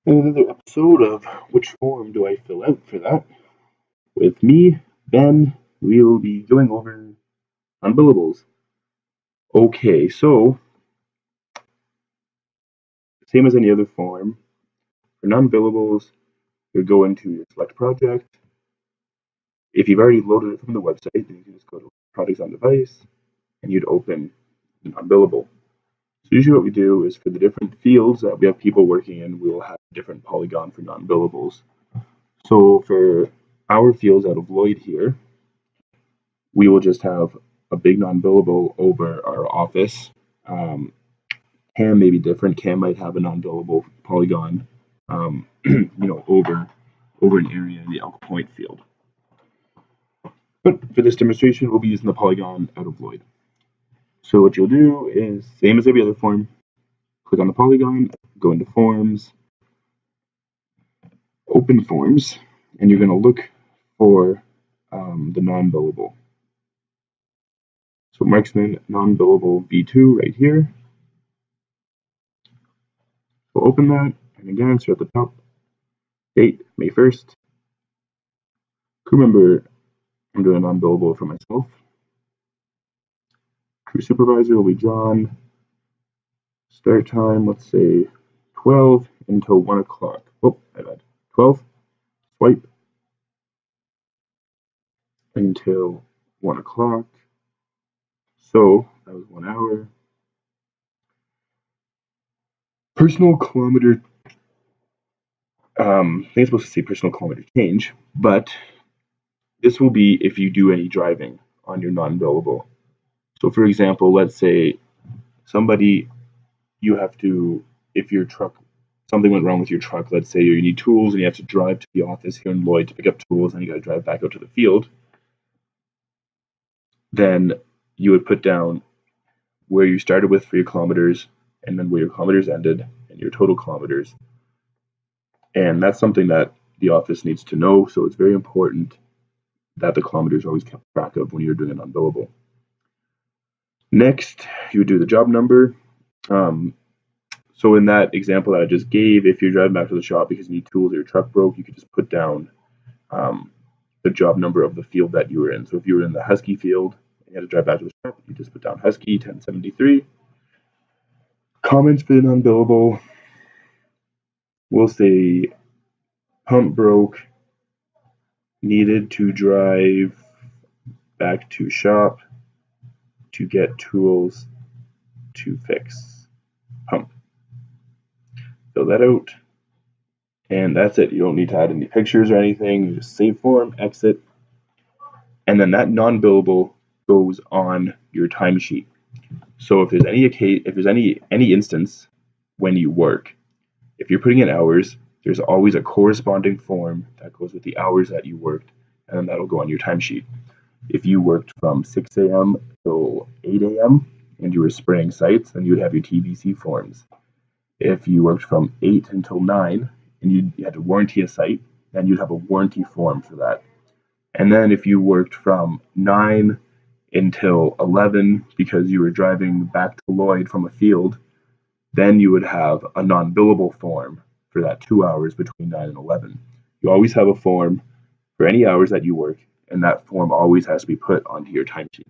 And another episode of Which Form Do I Fill Out for That? With me, Ben, we'll be going over unbillables. Okay, so same as any other form, for non-billables, you go into your select project. If you've already loaded it from the website, then you can just go to Projects on Device, and you'd open an unbillable. So usually what we do is for the different fields that we have people working in, we will have a different polygon for non-billables. So for our fields out of Lloyd here, we will just have a big non-billable over our office. Cam may be different. Cam might have a non-billable polygon, over an area in the Elk Point field. But for this demonstration, we'll be using the polygon out of Lloyd. So what you'll do is, same as every other form, click on the polygon, go into Forms, Open Forms, and you're going to look for the non-billable. So Marksman non-billable B2 right here. We'll open that, and again, start at the top. Date, May 1st. Crew member, I'm doing a non-billable for myself. Crew supervisor will be John. Start time, let's say 12 until 1 o'clock. Oh, I lied. 12, swipe, until 1 o'clock. So, that was 1 hour. Personal kilometer, I think it's supposed to say personal kilometer change, but this will be if you do any driving on your non-billable. So for example, let's say you have to, if your truck, something went wrong with your truck, let's say you need tools and you have to drive to the office here in Lloyd to pick up tools and you got to drive back out to the field, then you would put down where you started with for your kilometers and then where your kilometers ended and your total kilometers. And that's something that the office needs to know, so it's very important that the kilometers are always kept track of when you're doing an unbillable. Next, you would do the job number. So in that example that I just gave, if you're driving back to the shop because you need tools or your truck broke, you could just put down the job number of the field that you were in. So if you were in the Husky field and you had to drive back to the shop, you just put down Husky 1073. Comments for the non-billable, we'll say pump broke, needed to drive back to shop to get tools to fix pump. Fill that out. And that's it. You don't need to add any pictures or anything. You just save form, exit, and then that non-billable goes on your timesheet. So if there's any instance when you work, if you're putting in hours, there's always a corresponding form that goes with the hours that you worked, and then that'll go on your timesheet. If you worked from 6 a.m. till 8 a.m. and you were spraying sites, then you would have your TBC forms. If you worked from 8 until 9 and you had to warranty a site, then you'd have a warranty form for that. And then if you worked from 9 until 11 because you were driving back to Lloyd from a field, then you would have a non-billable form for that 2 hours between 9 and 11. You always have a form for any hours that you work, and that form always has to be put onto your timesheet.